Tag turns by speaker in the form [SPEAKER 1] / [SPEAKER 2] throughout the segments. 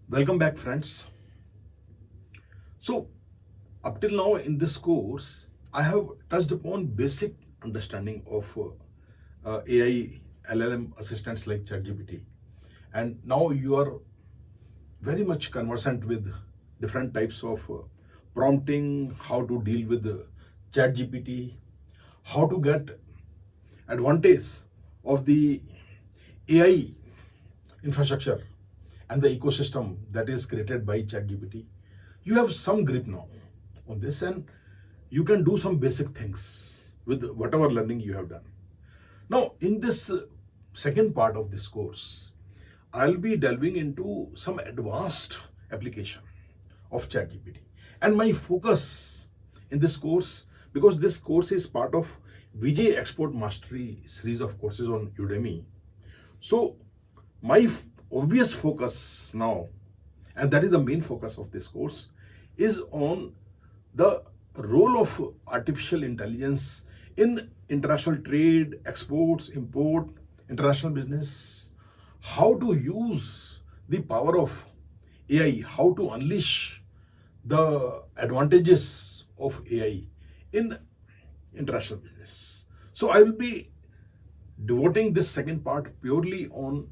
[SPEAKER 1] Welcome back, friends. So, up till now in this course, I have touched upon basic understanding of AI LLM assistants like ChatGPT, and now you are very much conversant with different types of prompting, how to deal with ChatGPT, how to get advantage of the AI infrastructure and the ecosystem that is created by ChatGPT. You have some grip now on this, and you can do some basic things with whatever learning you have done. Now, in this second part of this course, I'll be delving into some advanced application of ChatGPT. And my focus in this course, because this course is part of Vijay Export Mastery series of courses on Udemy. So, my obvious focus now, and that is the main focus of this course, is on the role of artificial intelligence in international trade, exports, import, international business, how to use the power of AI, how to unleash the advantages of AI in international business. So I will be devoting this second part purely on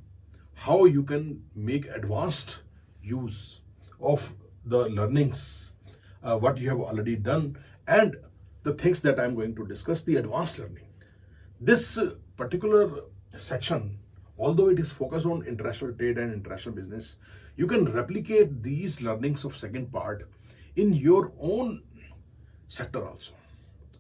[SPEAKER 1] how you can make advanced use of the learnings, what you have already done, and the things that I'm going to discuss, the advanced learning. This particular section, although it is focused on international trade and international business, you can replicate these learnings of second part in your own sector also,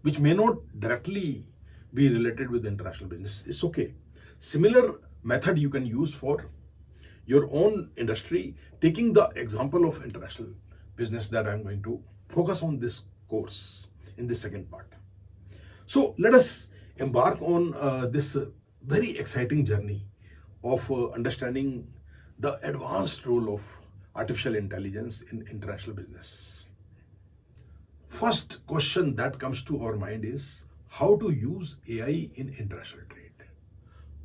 [SPEAKER 1] which may not directly be related with international business. It's okay. Similar method you can use for your own industry, taking the example of international business that I'm going to focus on this course in the second part. So let us embark on this very exciting journey of understanding the advanced role of artificial intelligence in international business. First question that comes to our mind is how to use AI in international trade.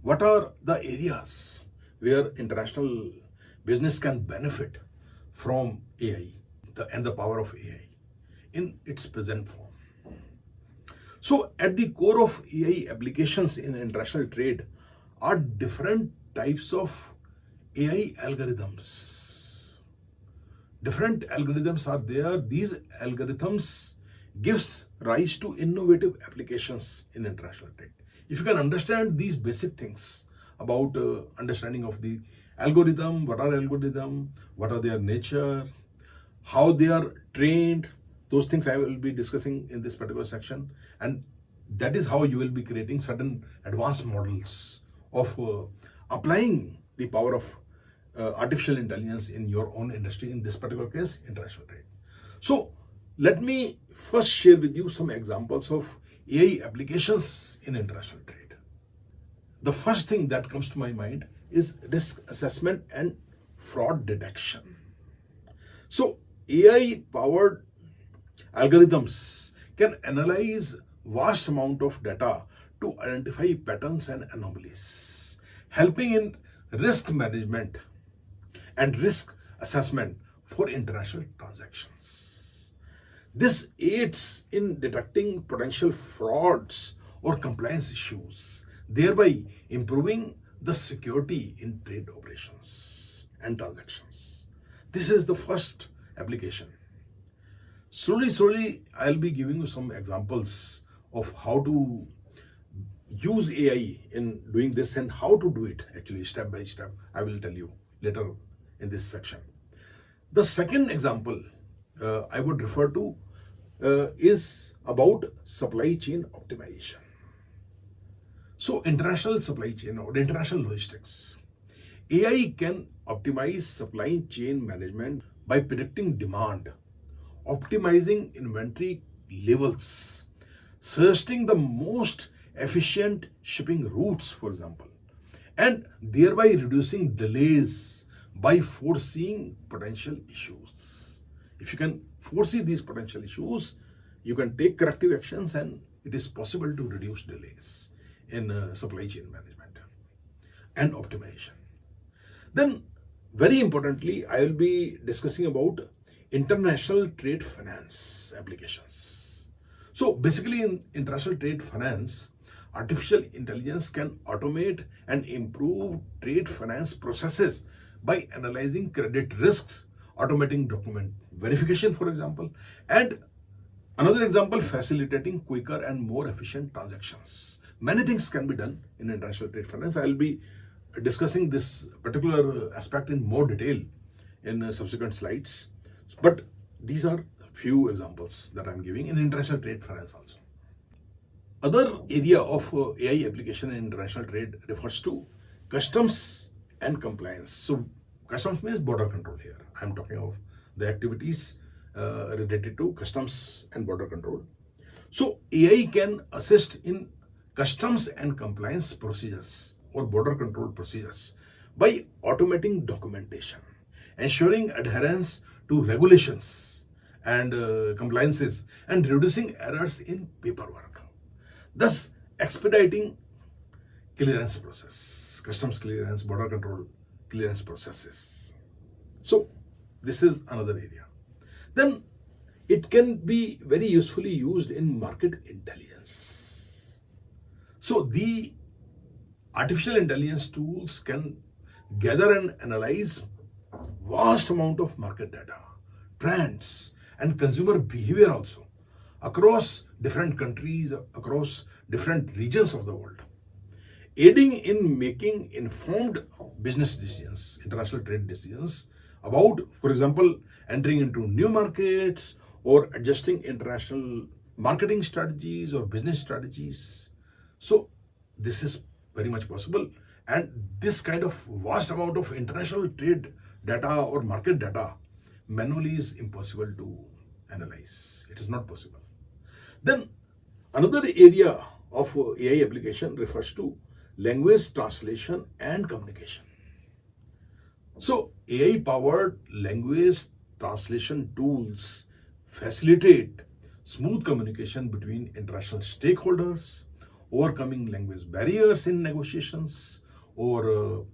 [SPEAKER 1] What are the areas where international business can benefit from AI and the power of AI in its present form? So, at the core of AI applications in international trade are different types of AI algorithms. Different algorithms are there. These algorithms gives rise to innovative applications in international trade. If you can understand these basic things about understanding of the algorithm, what are their nature, how they are trained, those things I will be discussing in this particular section, and that is how you will be creating certain advanced models of applying the power of artificial intelligence in your own industry, in this particular case, international trade. So let me first share with you some examples of AI applications in international trade. The first thing that comes to my mind is risk assessment and fraud detection. So AI powered algorithms can analyze vast amount of data to identify patterns and anomalies, helping in risk management and risk assessment for international transactions. This aids in detecting potential frauds or compliance issues, thereby improving the security in trade operations and transactions. This is the first application. Slowly, I'll be giving you some examples of how to use AI in doing this and how to do it actually step by step. I will tell you later in this section. The second example I would refer to is about supply chain optimization. So, international supply chain or international logistics. AI can optimize supply chain management by predicting demand, optimizing inventory levels, suggesting the most efficient shipping routes, for example, and thereby reducing delays by foreseeing potential issues. If you can foresee these potential issues, you can take corrective actions, and it is possible to reduce delays in supply chain management and optimization. Then Very importantly, I will be discussing about international trade finance applications. So basically in international trade finance, artificial intelligence can automate and improve trade finance processes by analyzing credit risks, automating document verification, for example, and another example, facilitating quicker and more efficient transactions. Many things can be done in international trade finance. I'll be discussing this particular aspect in more detail in subsequent slides. But these are few examples that I'm giving in international trade finance also. Other area of AI application in international trade refers to customs and compliance. So customs means border control here. I'm talking of the activities related to customs and border control. So AI can assist in customs and compliance procedures or border control procedures by automating documentation, ensuring adherence to regulations and compliances, and reducing errors in paperwork, thus expediting clearance process, customs clearance, border control clearance processes. So this is another area. Then it can be very usefully used in market intelligence. So the artificial intelligence tools can gather and analyze vast amount of market data, trends, and consumer behavior also across different countries, across different regions of the world, aiding in making informed business decisions, international trade decisions about, for example, entering into new markets or adjusting international marketing strategies or business strategies. So this is very much possible, and this kind of vast amount of international trade data or market data manually is impossible to analyze. It is not possible. Then another area of AI application refers to language translation and communication. So AI powered language translation tools facilitate smooth communication between international stakeholders, overcoming language barriers in negotiations or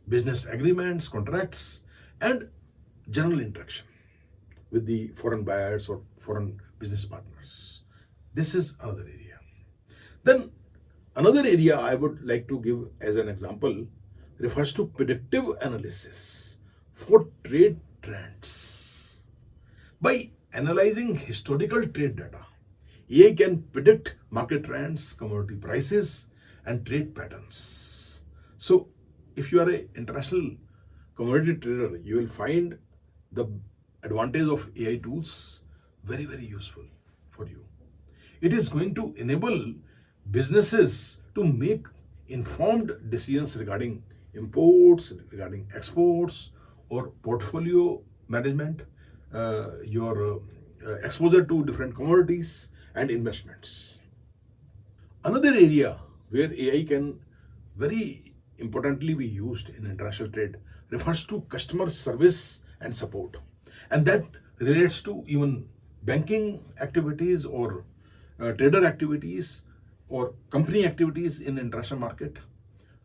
[SPEAKER 1] business agreements, contracts, and general interaction with the foreign buyers or foreign business partners. This is another area. Then another area I would like to give as an example refers to predictive analysis for trade trends. By analyzing historical trade data, AI can predict market trends, commodity prices, and trade patterns. So, if you are an international commodity trader, you will find the advantage of AI tools very, very useful for you. It is going to enable businesses to make informed decisions regarding imports, regarding exports, or portfolio management, your exposure to different commodities and investments. Another area where AI can very importantly be used in international trade refers to customer service and support. And that relates to even banking activities or trader activities or company activities in international market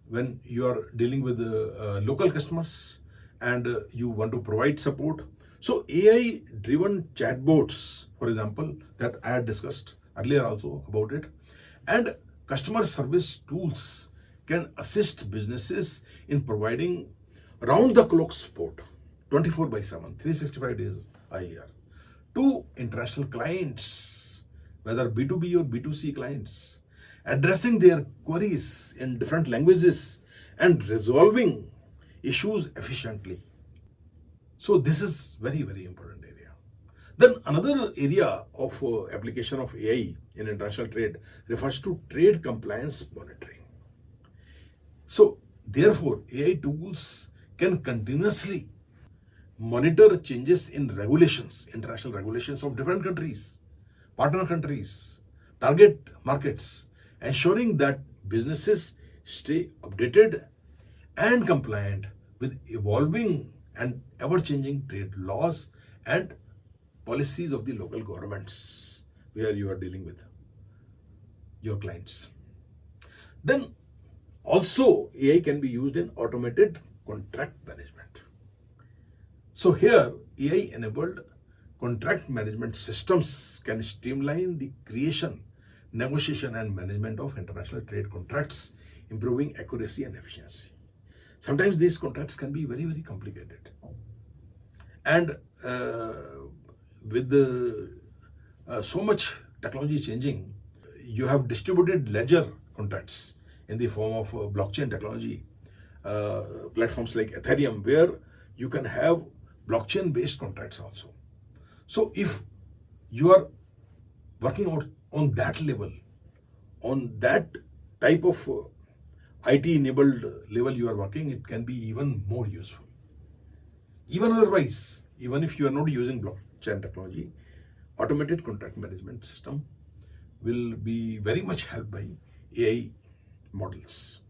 [SPEAKER 1] when you are dealing with local customers and you want to provide support. So AI driven chatbots, for example, that I had discussed earlier also about it, and customer service tools can assist businesses in providing round the clock support 24 by 7, 365 days a year to international clients, whether B2B or B2C clients, addressing their queries in different languages and resolving issues efficiently. So this is very, very important area. Then another area of application of AI in international trade refers to trade compliance monitoring. So therefore, AI tools can continuously monitor changes in regulations, international regulations of different countries, partner countries, target markets, ensuring that businesses stay updated and compliant with evolving and ever-changing trade laws and policies of the local governments where you are dealing with your clients. Then also AI can be used in automated contract management. So here, AI-enabled contract management systems can streamline the creation, negotiation, and management of international trade contracts, improving accuracy and efficiency. Sometimes these contracts can be very, very complicated. And with so much technology changing, you have distributed ledger contracts in the form of blockchain technology, platforms like Ethereum, where you can have blockchain based contracts also. So if you are working out on that level, on that type of IT enabled level you are working, it can be even more useful. Even otherwise, even if you are not using blockchain technology, automated contract management system will be very much helped by AI models.